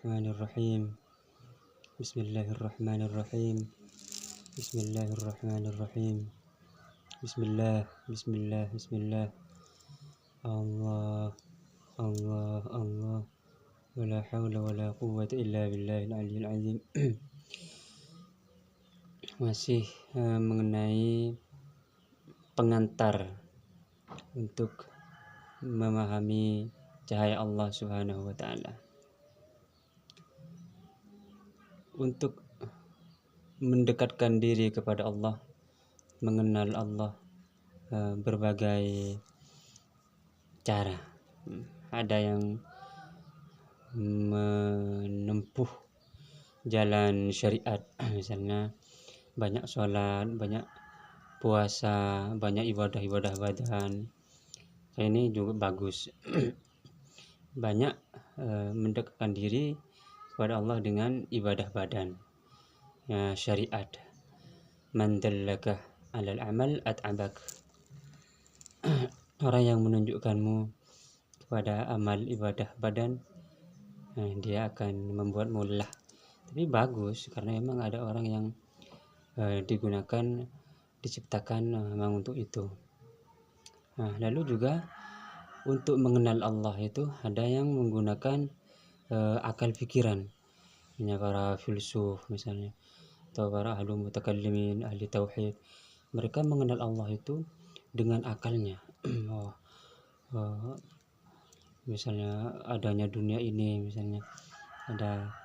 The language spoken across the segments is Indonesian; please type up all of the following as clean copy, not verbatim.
Bismillahirrahmanirrahim. Bismillahirrahmanirrahim. Bismillahirrahmanirrahim. Bismillah, bismillah, bismillah. Allah, Allah, Allah. Wala haula wala quwwata illa billahil aliyyil azim. Masih mengenai pengantar untuk memahami cahaya Allah Subhanahu wa taala. Untuk mendekatkan diri kepada Allah, mengenal Allah, berbagai cara. Ada yang menempuh jalan syariat, misalnya banyak sholat, banyak puasa, banyak ibadah-ibadah badan. Ini juga bagus. Banyak mendekatkan diri kepada Allah dengan ibadah badan, syariat. Man dallaka 'alal amal at'abak. Orang yang menunjukkanmu kepada amal ibadah badan, dia akan membuatmu lelah. Tapi bagus, karena memang ada orang yang diciptakan memang untuk itu. Lalu juga untuk mengenal Allah itu ada yang menggunakan akal pikiran, para filsuf misalnya, atau para ahli mutakallimin, ahli tauhid. Mereka mengenal Allah itu dengan akalnya. Misalnya adanya dunia ini, misalnya ada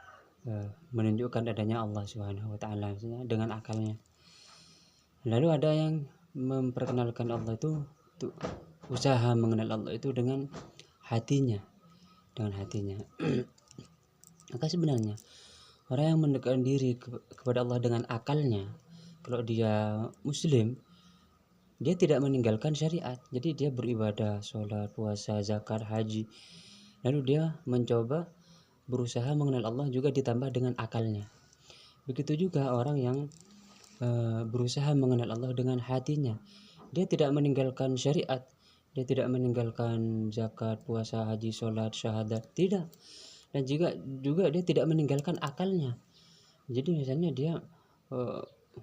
menunjukkan adanya Allah Subhanahu wa taala misalnya dengan akalnya. Lalu ada yang memperkenalkan Allah itu usaha mengenal Allah itu dengan hatinya. Maka sebenarnya orang yang mendekatkan diri kepada Allah dengan akalnya, kalau dia muslim, dia tidak meninggalkan syariat. Jadi dia beribadah, sholat, puasa, zakat, haji. Lalu dia mencoba berusaha mengenal Allah juga ditambah dengan akalnya. Begitu juga orang yang berusaha mengenal Allah dengan hatinya. Dia tidak meninggalkan syariat. Dia tidak meninggalkan zakat, puasa, haji, sholat, syahadat. Tidak. Dan juga dia tidak meninggalkan akalnya. Jadi misalnya dia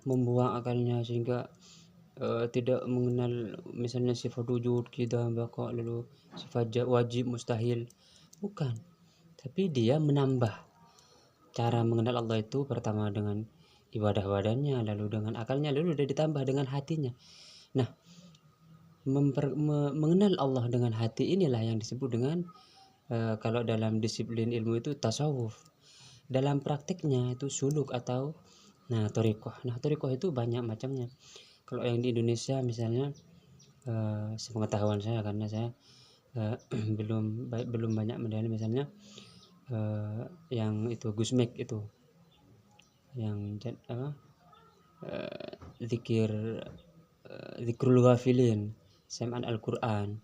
membuang akalnya sehingga tidak mengenal misalnya sifat wujud, kita baqa, lalu sifat wajib, mustahil. Bukan. Tapi dia menambah cara mengenal Allah itu pertama dengan ibadah badannya, lalu dengan akalnya, lalu dia ditambah dengan hatinya. Nah, mengenal Allah dengan hati inilah yang disebut dengan kalau dalam disiplin ilmu itu tasawuf. Dalam praktiknya itu suluk atau thariqah. Thariqah itu banyak macamnya. Kalau yang di Indonesia misalnya, sepengetahuan saya, karena saya belum banyak mendalami, misalnya yang itu Gusmek itu, yang zikrul ghafilin, Sam'an Al-Quran,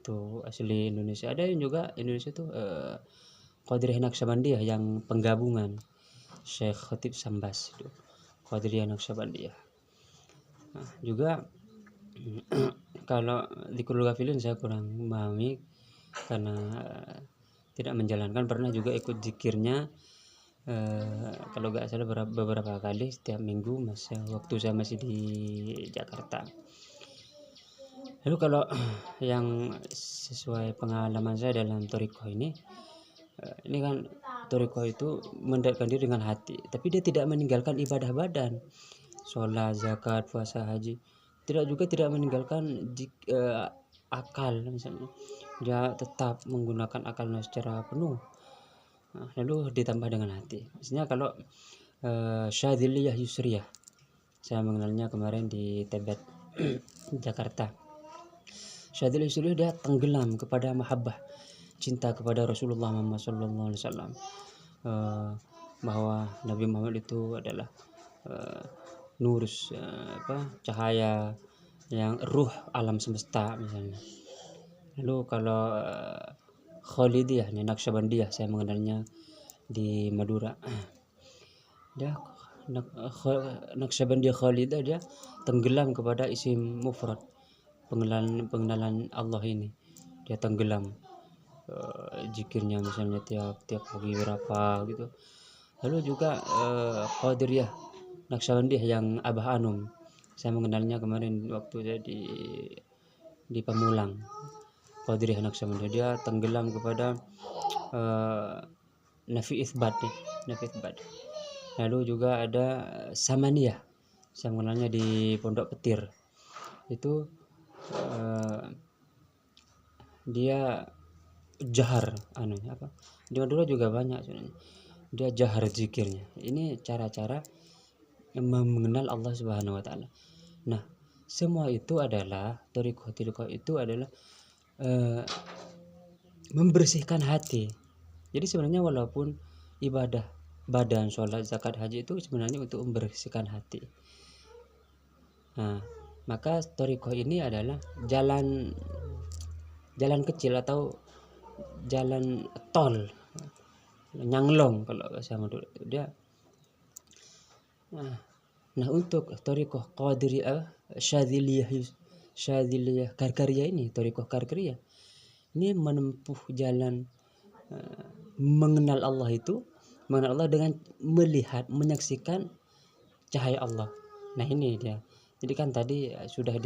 itu asli Indonesia. Ada yang juga Indonesia itu Qadiriyah Naqsyabandiyah yang penggabungan Syekh Khatib Sambas itu, Qadiriyah Naqsyabandiyah. Juga kalau zikrul ghafilin saya kurang memahami karena tidak menjalankan. Pernah juga ikut zikirnya, kalau nggak salah beberapa kali setiap minggu waktu saya masih di Jakarta. Lalu kalau yang sesuai pengalaman saya dalam thariqah ini kan thariqah itu mendekatkan diri dengan hati, tapi dia tidak meninggalkan ibadah badan, sholat, zakat, puasa, haji. Tidak meninggalkan akal, misalnya dia tetap menggunakan akalnya secara penuh. Lalu ditambah dengan hati. Misalnya kalau Syadziliyah Yusriyah, saya mengenalnya kemarin di Tebet Jakarta. Syadziliyah Yusriyah dia tenggelam kepada mahabbah, cinta kepada Rasulullah Muhammad SAW, bahwa Nabi Muhammad itu adalah nurus, cahaya yang ruh alam semesta misalnya. Lalu kalau Khalidiyah, Naqsyabandiyah, saya mengenalnya di Madura. Dia Naqsyabandiyah Khalidiyah, dia tenggelam kepada isim mufrad, pengenalan Allah ini. Dia tenggelam zikirnya misalnya tiap pagi berapa gitu. Lalu juga Qadiriyah Naksabandiyah yang Abah Anum, saya mengenalnya kemarin waktu saya di Pamulang. Qadiriyah Naksabandiyah, dia tenggelam kepada nafi isbat nih, nafi isbat. Lalu juga ada Samaniyah, saya mengenalnya di Pondok Petir. Itu dia jahar di Madura juga banyak sebenarnya, dia jahar zikirnya. Ini cara-cara mengenal Allah Subhanahu wa taala. Nah, semua itu adalah thariqah itu adalah membersihkan hati. Jadi sebenarnya walaupun ibadah badan, sholat, zakat, haji itu sebenarnya untuk membersihkan hati. Nah, maka thariqah ini adalah jalan kecil atau jalan tol, nyanglong kalau bahasa Madura itu dia. Nah, untuk thariqah Qadiriyah Syadziliyah Karkariyah ini, thariqah Karkariyah ini menempuh jalan mengenal Allah dengan melihat, menyaksikan cahaya Allah. Nah, ini dia. Jadi kan tadi sudah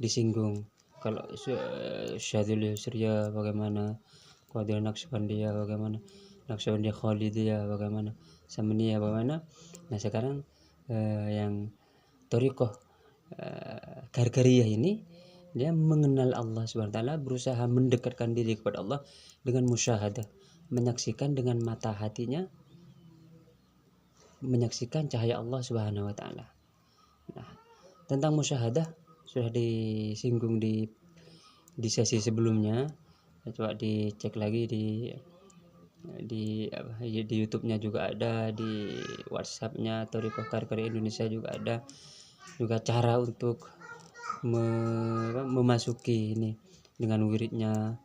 disinggung kalau Syadziliyah Surya bagaimana, Qadiriyah Naksabandiyah bagaimana, Naksabandiyah Khalidiyah bagaimana, Samaniyah bagaimana. Nah, sekarang yang thariqah Karkariyah ini dia mengenal Allah Subhanahu wa taala, berusaha mendekatkan diri kepada Allah dengan musyahadah, menyaksikan dengan mata hatinya, menyaksikan cahaya Allah Subhanahu wa taala. Nah, tentang musyahadah sudah disinggung di sesi sebelumnya. Coba dicek lagi di YouTube-nya juga ada, di WhatsApp-nya Thariqah Karkariyah Indonesia juga ada, juga cara untuk memasuki ini dengan wiridnya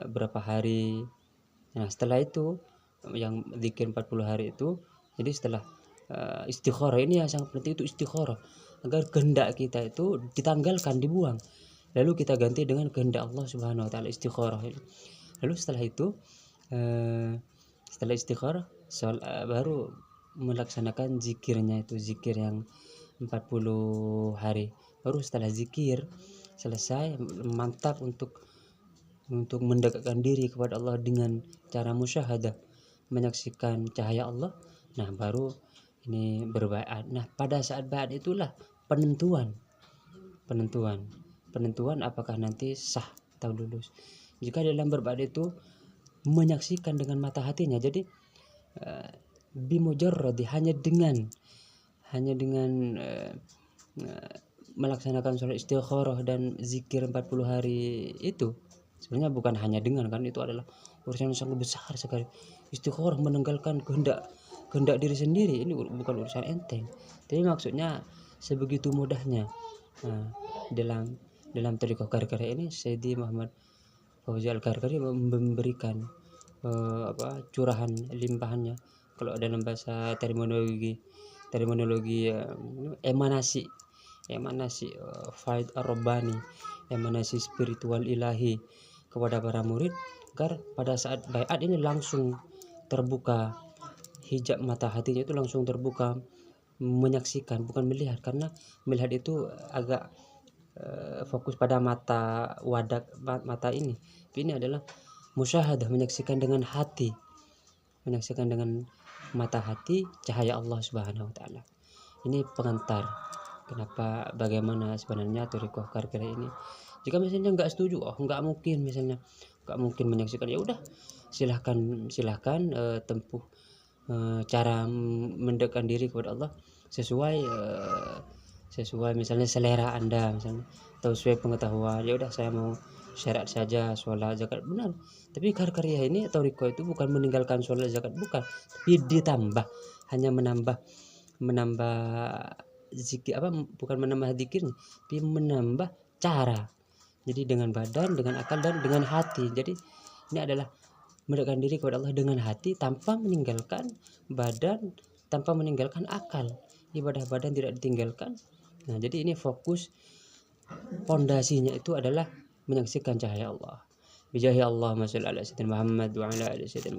berapa hari. Nah, setelah itu yang zikir 40 hari itu, jadi setelah istikharah ini yang sangat penting, itu istikharah agar kehendak kita itu ditanggalkan, dibuang, lalu kita ganti dengan kehendak Allah Subhanahu wa taala, istikharah. Lalu setelah itu setelah istikharah baru melaksanakan zikirnya, itu zikir yang 40 hari. Baru setelah zikir selesai, mantap untuk mendekatkan diri kepada Allah dengan cara musyahadah, menyaksikan cahaya Allah. Nah, baru ini berbaiat. Nah, pada saat baiat itulah penentuan apakah nanti sah atau lulus. Jika dalam berbaiat itu menyaksikan dengan mata hatinya, jadi bimujarrad, hanya dengan melaksanakan sholat istikharah dan zikir 40 hari itu, sebenarnya bukan hanya dengan, kan itu adalah urusan yang sangat besar sekali. Istikharah menanggalkan kehendak diri sendiri, ini bukan urusan enteng. Tapi maksudnya sebegitu mudahnya. Nah, dalam thariqah Karkariyah ini Sayyidi Muhammad Fauzi Al-Karkari memberikan curahan limpahannya, kalau dalam bahasa terminologi emanasi faid ar-rabbani, emanasi spiritual ilahi kepada para murid, agar pada saat baiat ini langsung terbuka hijab mata hatinya, itu langsung terbuka, menyaksikan, bukan melihat, karena melihat itu agak fokus pada mata wadak mata ini. Ini adalah musyahadah, menyaksikan dengan hati, menyaksikan dengan mata hati cahaya Allah Subhanahu wa taala. Ini pengantar bagaimana sebenarnya thariqah Karkariyah ini. Jika misalnya nggak setuju, nggak mungkin menyaksikan, ya udah silahkan tempuh cara mendekatkan diri kepada Allah sesuai misalnya selera Anda, misalnya, atau sesuai pengetahuan. Ya udah, saya mau syarat saja, sholat, zakat, benar. Tapi Karkariyah ini atau thariqah itu bukan meninggalkan sholat, zakat, bukan, tapi ditambah, hanya menambah zikir, bukan menambah zikirnya, tapi menambah cara. Jadi dengan badan, dengan akal, dan dengan hati. Jadi ini adalah mendekatkan diri kepada Allah dengan hati, tanpa meninggalkan badan, tanpa meninggalkan akal. Ibadah badan tidak ditinggalkan. Nah, jadi ini fokus pondasinya itu adalah menyaksikan cahaya Allah. Bijahi Allahumma shalli ala sayyidina Muhammad wa ala ali sayyidina Muhammad.